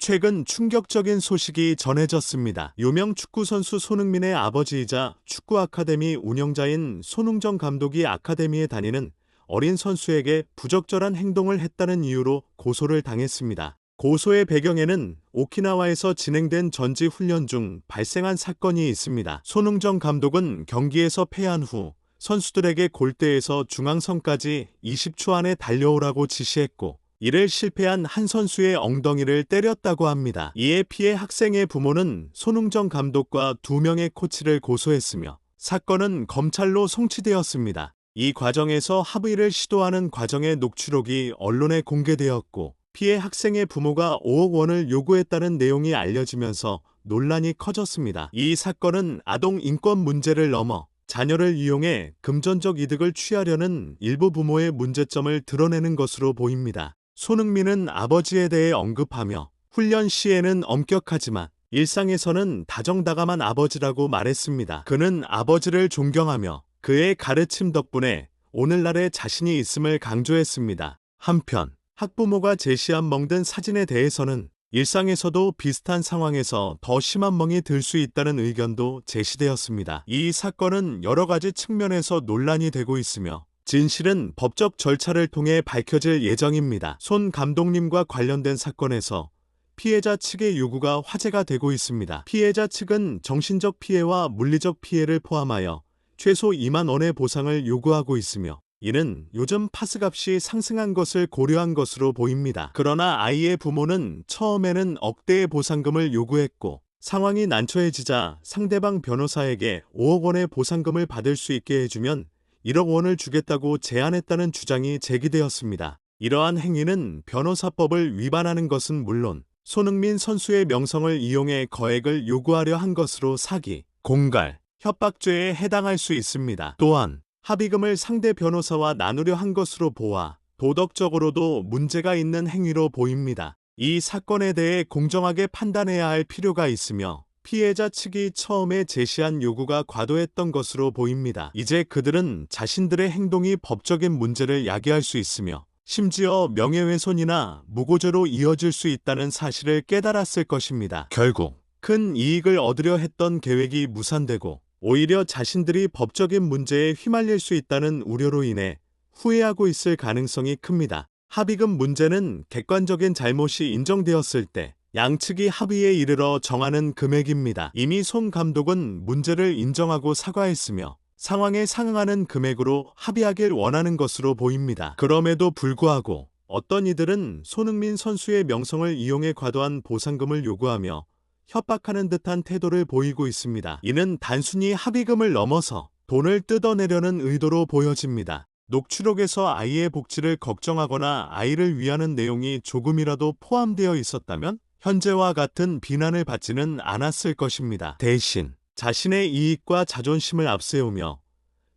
최근 충격적인 소식이 전해졌습니다. 유명 축구선수 손흥민의 아버지이자 축구 아카데미 운영자인 손흥정 감독이 아카데미에 다니는 어린 선수에게 부적절한 행동을 했다는 이유로 고소를 당했습니다. 고소의 배경에는 오키나와에서 진행된 전지 훈련 중 발생한 사건이 있습니다. 손흥정 감독은 경기에서 패한 후 선수들에게 골대에서 중앙선까지 20초 안에 달려오라고 지시했고, 이를 실패한 한 선수의 엉덩이를 때렸다고 합니다. 이에 피해 학생의 부모는 손흥정 감독과 2명의 코치를 고소했으며 사건은 검찰로 송치되었습니다. 이 과정에서 합의를 시도하는 과정의 녹취록이 언론에 공개되었고, 피해 학생의 부모가 5억 원을 요구했다는 내용이 알려지면서 논란이 커졌습니다. 이 사건은 아동 인권 문제를 넘어 자녀를 이용해 금전적 이득을 취하려는 일부 부모의 문제점을 드러내는 것으로 보입니다. 손흥민은 아버지에 대해 언급하며 훈련 시에는 엄격하지만 일상에서는 다정다감한 아버지라고 말했습니다. 그는 아버지를 존경하며 그의 가르침 덕분에 오늘날의 자신이 있음을 강조했습니다. 한편 학부모가 제시한 멍든 사진에 대해서는 일상에서도 비슷한 상황에서 더 심한 멍이 들 수 있다는 의견도 제시되었습니다. 이 사건은 여러 가지 측면에서 논란이 되고 있으며 진실은 법적 절차를 통해 밝혀질 예정입니다. 손 감독님과 관련된 사건에서 피해자 측의 요구가 화제가 되고 있습니다. 피해자 측은 정신적 피해와 물리적 피해를 포함하여 최소 2만 원의 보상을 요구하고 있으며, 이는 요즘 파스값이 상승한 것을 고려한 것으로 보입니다. 그러나 아이의 부모는 처음에는 억대의 보상금을 요구했고, 상황이 난처해지자 상대방 변호사에게 5억 원의 보상금을 받을 수 있게 해주면 1억 원을 주겠다고 제안했다는 주장이 제기되었습니다. 이러한 행위는 변호사법을 위반하는 것은 물론 손흥민 선수의 명성을 이용해 거액을 요구하려 한 것으로 사기, 공갈, 협박죄에 해당할 수 있습니다. 또한 합의금을 상대 변호사와 나누려 한 것으로 보아 도덕적으로도 문제가 있는 행위로 보입니다. 이 사건에 대해 공정하게 판단해야 할 필요가 있으며 피해자 측이 처음에 제시한 요구가 과도했던 것으로 보입니다. 이제 그들은 자신들의 행동이 법적인 문제를 야기할 수 있으며 심지어 명예훼손이나 무고죄로 이어질 수 있다는 사실을 깨달았을 것입니다. 결국 큰 이익을 얻으려 했던 계획이 무산되고 오히려 자신들이 법적인 문제에 휘말릴 수 있다는 우려로 인해 후회하고 있을 가능성이 큽니다. 합의금 문제는 객관적인 잘못이 인정되었을 때 양측이 합의에 이르러 정하는 금액입니다. 이미 손 감독은 문제를 인정하고 사과했으며 상황에 상응하는 금액으로 합의하길 원하는 것으로 보입니다. 그럼에도 불구하고 어떤 이들은 손흥민 선수의 명성을 이용해 과도한 보상금을 요구하며 협박하는 듯한 태도를 보이고 있습니다. 이는 단순히 합의금을 넘어서 돈을 뜯어내려는 의도로 보여집니다. 녹취록에서 아이의 복지를 걱정하거나 아이를 위하는 내용이 조금이라도 포함되어 있었다면 현재와 같은 비난을 받지는 않았을 것입니다. 대신 자신의 이익과 자존심을 앞세우며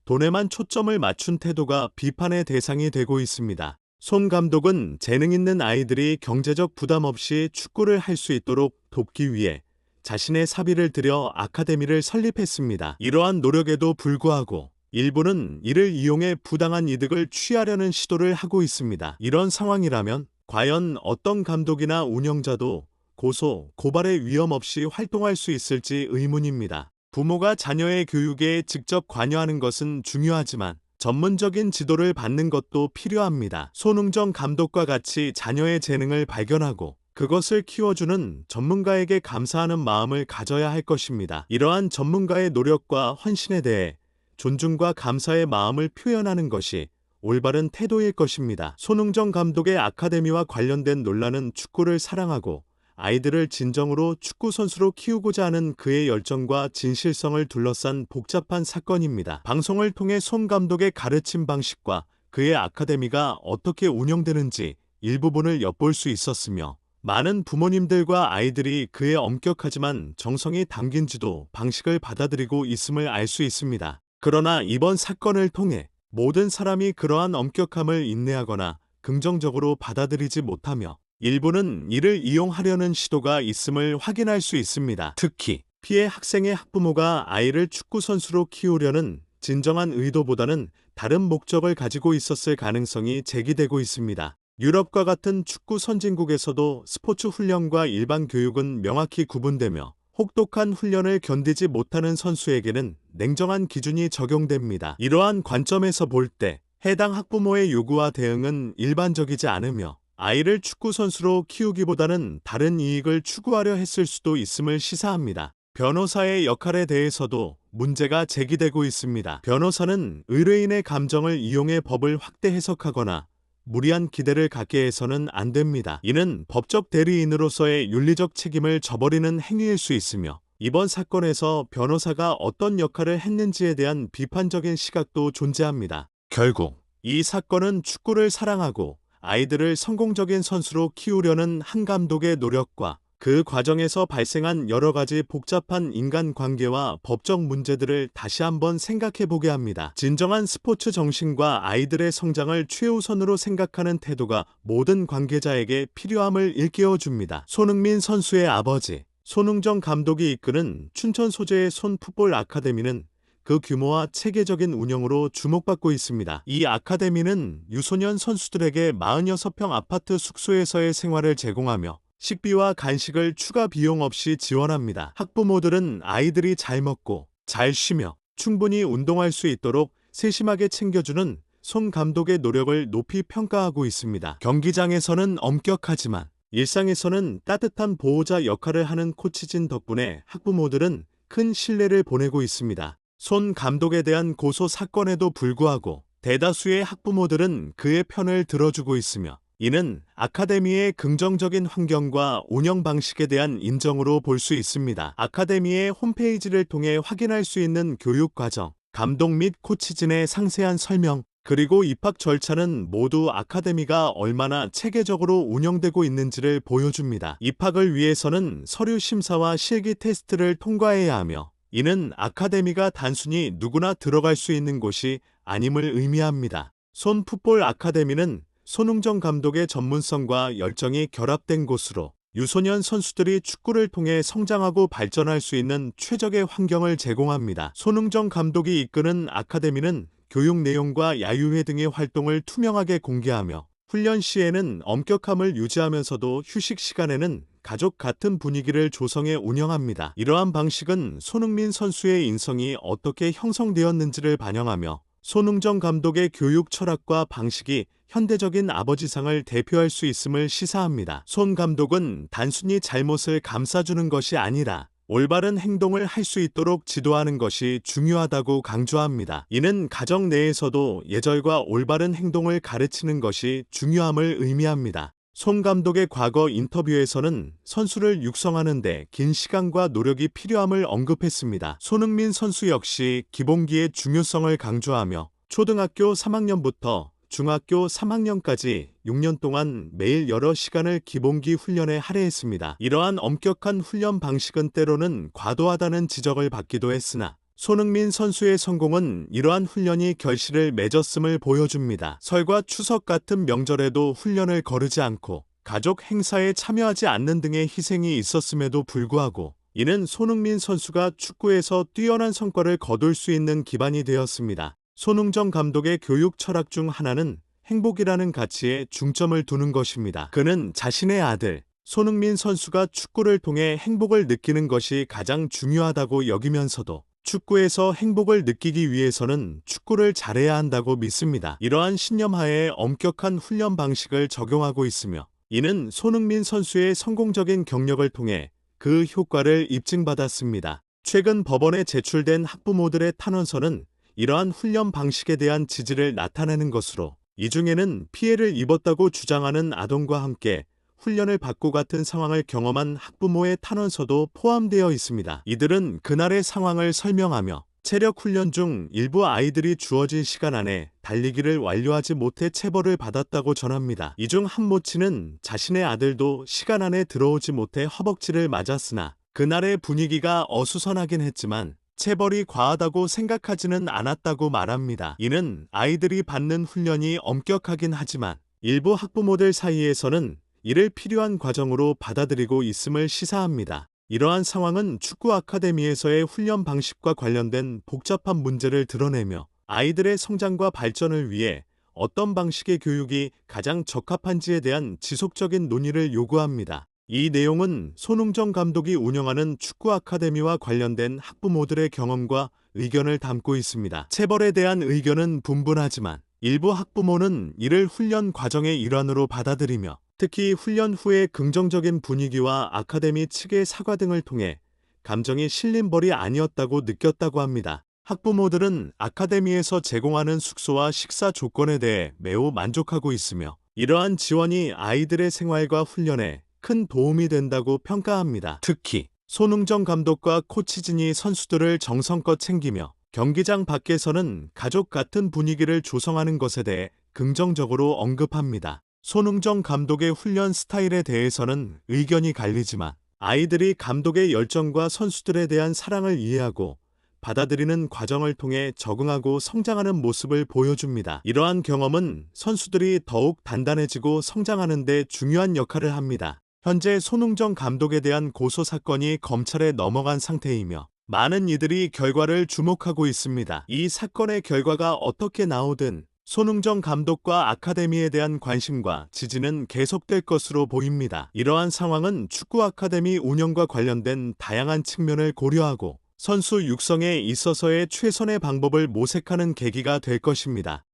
돈에만 초점을 맞춘 태도가 비판의 대상이 되고 있습니다. 손 감독은 재능 있는 아이들이 경제적 부담 없이 축구를 할 수 있도록 돕기 위해 자신의 사비를 들여 아카데미를 설립했습니다. 이러한 노력에도 불구하고 일부는 이를 이용해 부당한 이득을 취하려는 시도를 하고 있습니다. 이런 상황이라면 과연 어떤 감독이나 운영자도 고소, 고발의 위험 없이 활동할 수 있을지 의문입니다. 부모가 자녀의 교육에 직접 관여하는 것은 중요하지만 전문적인 지도를 받는 것도 필요합니다. 손흥정 감독과 같이 자녀의 재능을 발견하고 그것을 키워주는 전문가에게 감사하는 마음을 가져야 할 것입니다. 이러한 전문가의 노력과 헌신에 대해 존중과 감사의 마음을 표현하는 것이 올바른 태도일 것입니다. 손흥정 감독의 아카데미와 관련된 논란은 축구를 사랑하고 아이들을 진정으로 축구선수로 키우고자 하는 그의 열정과 진실성을 둘러싼 복잡한 사건입니다. 방송을 통해 손 감독의 가르침 방식과 그의 아카데미가 어떻게 운영되는지 일부분을 엿볼 수 있었으며, 많은 부모님들과 아이들이 그의 엄격하지만 정성이 담긴 지도 방식을 받아들이고 있음을 알 수 있습니다. 그러나 이번 사건을 통해 모든 사람이 그러한 엄격함을 인내하거나 긍정적으로 받아들이지 못하며 일부는 이를 이용하려는 시도가 있음을 확인할 수 있습니다. 특히 피해 학생의 학부모가 아이를 축구선수로 키우려는 진정한 의도보다는 다른 목적을 가지고 있었을 가능성이 제기되고 있습니다. 유럽과 같은 축구 선진국에서도 스포츠 훈련과 일반 교육은 명확히 구분되며 혹독한 훈련을 견디지 못하는 선수에게는 냉정한 기준이 적용됩니다. 이러한 관점에서 볼 때 해당 학부모의 요구와 대응은 일반적이지 않으며 아이를 축구 선수로 키우기보다는 다른 이익을 추구하려 했을 수도 있음을 시사합니다. 변호사의 역할에 대해서도 문제가 제기되고 있습니다. 변호사는 의뢰인의 감정을 이용해 법을 확대 해석하거나 무리한 기대를 갖게 해서는 안 됩니다. 이는 법적 대리인으로서의 윤리적 책임을 저버리는 행위일 수 있으며 이번 사건에서 변호사가 어떤 역할을 했는지에 대한 비판적인 시각도 존재합니다. 결국 이 사건은 축구를 사랑하고 아이들을 성공적인 선수로 키우려는 한 감독의 노력과 그 과정에서 발생한 여러 가지 복잡한 인간관계와 법적 문제들을 다시 한번 생각해 보게 합니다. 진정한 스포츠 정신과 아이들의 성장을 최우선으로 생각하는 태도가 모든 관계자에게 필요함을 일깨워 줍니다. 손흥민 선수의 아버지, 손흥정 감독이 이끄는 춘천 소재의 손풋볼 아카데미는 그 규모와 체계적인 운영으로 주목받고 있습니다. 이 아카데미는 유소년 선수들에게 46평 아파트 숙소에서의 생활을 제공하며 식비와 간식을 추가 비용 없이 지원합니다. 학부모들은 아이들이 잘 먹고 잘 쉬며 충분히 운동할 수 있도록 세심하게 챙겨주는 손 감독의 노력을 높이 평가하고 있습니다. 경기장에서는 엄격하지만 일상에서는 따뜻한 보호자 역할을 하는 코치진 덕분에 학부모들은 큰 신뢰를 보내고 있습니다. 손 감독에 대한 고소 사건에도 불구하고 대다수의 학부모들은 그의 편을 들어주고 있으며 이는 아카데미의 긍정적인 환경과 운영 방식에 대한 인정으로 볼 수 있습니다. 아카데미의 홈페이지를 통해 확인할 수 있는 교육 과정, 감독 및 코치진의 상세한 설명, 그리고 입학 절차는 모두 아카데미가 얼마나 체계적으로 운영되고 있는지를 보여줍니다. 입학을 위해서는 서류 심사와 실기 테스트를 통과해야 하며 이는 아카데미가 단순히 누구나 들어갈 수 있는 곳이 아님을 의미합니다. 손풋볼 아카데미는 손흥정 감독의 전문성과 열정이 결합된 곳으로 유소년 선수들이 축구를 통해 성장하고 발전할 수 있는 최적의 환경을 제공합니다. 손흥정 감독이 이끄는 아카데미는 교육 내용과 야유회 등의 활동을 투명하게 공개하며 훈련 시에는 엄격함을 유지하면서도 휴식 시간에는 가족 같은 분위기를 조성해 운영합니다. 이러한 방식은 손흥민 선수의 인성이 어떻게 형성되었는지를 반영하며 손흥정 감독의 교육 철학과 방식이 현대적인 아버지상을 대표할 수 있음을 시사합니다. 손 감독은 단순히 잘못을 감싸주는 것이 아니라 올바른 행동을 할 수 있도록 지도하는 것이 중요하다고 강조합니다. 이는 가정 내에서도 예절과 올바른 행동을 가르치는 것이 중요함을 의미합니다. 손 감독의 과거 인터뷰에서는 선수를 육성하는 데 긴 시간과 노력이 필요함을 언급했습니다. 손흥민 선수 역시 기본기의 중요성을 강조하며 초등학교 3학년부터 중학교 3학년까지 6년 동안 매일 여러 시간을 기본기 훈련에 할애했습니다. 이러한 엄격한 훈련 방식은 때로는 과도하다는 지적을 받기도 했으나 손흥민 선수의 성공은 이러한 훈련이 결실을 맺었음을 보여줍니다. 설과 추석 같은 명절에도 훈련을 거르지 않고 가족 행사에 참여하지 않는 등의 희생이 있었음에도 불구하고 이는 손흥민 선수가 축구에서 뛰어난 성과를 거둘 수 있는 기반이 되었습니다. 손흥정 감독의 교육 철학 중 하나는 행복이라는 가치에 중점을 두는 것입니다. 그는 자신의 아들 손흥민 선수가 축구를 통해 행복을 느끼는 것이 가장 중요하다고 여기면서도 축구에서 행복을 느끼기 위해서는 축구를 잘해야 한다고 믿습니다. 이러한 신념하에 엄격한 훈련 방식을 적용하고 있으며 이는 손흥민 선수의 성공적인 경력을 통해 그 효과를 입증받았습니다. 최근 법원에 제출된 학부모들의 탄원서는 이러한 훈련 방식에 대한 지지를 나타내는 것으로 이 중에는 피해를 입었다고 주장하는 아동과 함께 훈련을 받고 같은 상황을 경험한 학부모의 탄원서도 포함되어 있습니다. 이들은 그날의 상황을 설명하며 체력 훈련 중 일부 아이들이 주어진 시간 안에 달리기를 완료하지 못해 체벌을 받았다고 전합니다. 이 중 한 모치는 자신의 아들도 시간 안에 들어오지 못해 허벅지를 맞았으나 그날의 분위기가 어수선하긴 했지만 체벌이 과하다고 생각하지는 않았다고 말합니다. 이는 아이들이 받는 훈련이 엄격하긴 하지만 일부 학부모들 사이에서는 이를 필요한 과정으로 받아들이고 있음을 시사합니다. 이러한 상황은 축구 아카데미에서의 훈련 방식과 관련된 복잡한 문제를 드러내며 아이들의 성장과 발전을 위해 어떤 방식의 교육이 가장 적합한지에 대한 지속적인 논의를 요구합니다. 이 내용은 손흥정 감독이 운영하는 축구 아카데미와 관련된 학부모들의 경험과 의견을 담고 있습니다. 체벌에 대한 의견은 분분하지만 일부 학부모는 이를 훈련 과정의 일환으로 받아들이며 특히 훈련 후의 긍정적인 분위기와 아카데미 측의 사과 등을 통해 감정이 실린 벌이 아니었다고 느꼈다고 합니다. 학부모들은 아카데미에서 제공하는 숙소와 식사 조건에 대해 매우 만족하고 있으며 이러한 지원이 아이들의 생활과 훈련에 큰 도움이 된다고 평가합니다. 특히 손흥정 감독과 코치진이 선수들을 정성껏 챙기며 경기장 밖에서는 가족 같은 분위기를 조성하는 것에 대해 긍정적으로 언급합니다. 손흥정 감독의 훈련 스타일에 대해서는 의견이 갈리지만 아이들이 감독의 열정과 선수들에 대한 사랑을 이해하고 받아들이는 과정을 통해 적응하고 성장하는 모습을 보여줍니다. 이러한 경험은 선수들이 더욱 단단해지고 성장하는 데 중요한 역할을 합니다. 현재 손흥정 감독에 대한 고소 사건이 검찰에 넘어간 상태이며 많은 이들이 결과를 주목하고 있습니다. 이 사건의 결과가 어떻게 나오든 손흥정 감독과 아카데미에 대한 관심과 지지는 계속될 것으로 보입니다. 이러한 상황은 축구 아카데미 운영과 관련된 다양한 측면을 고려하고 선수 육성에 있어서의 최선의 방법을 모색하는 계기가 될 것입니다.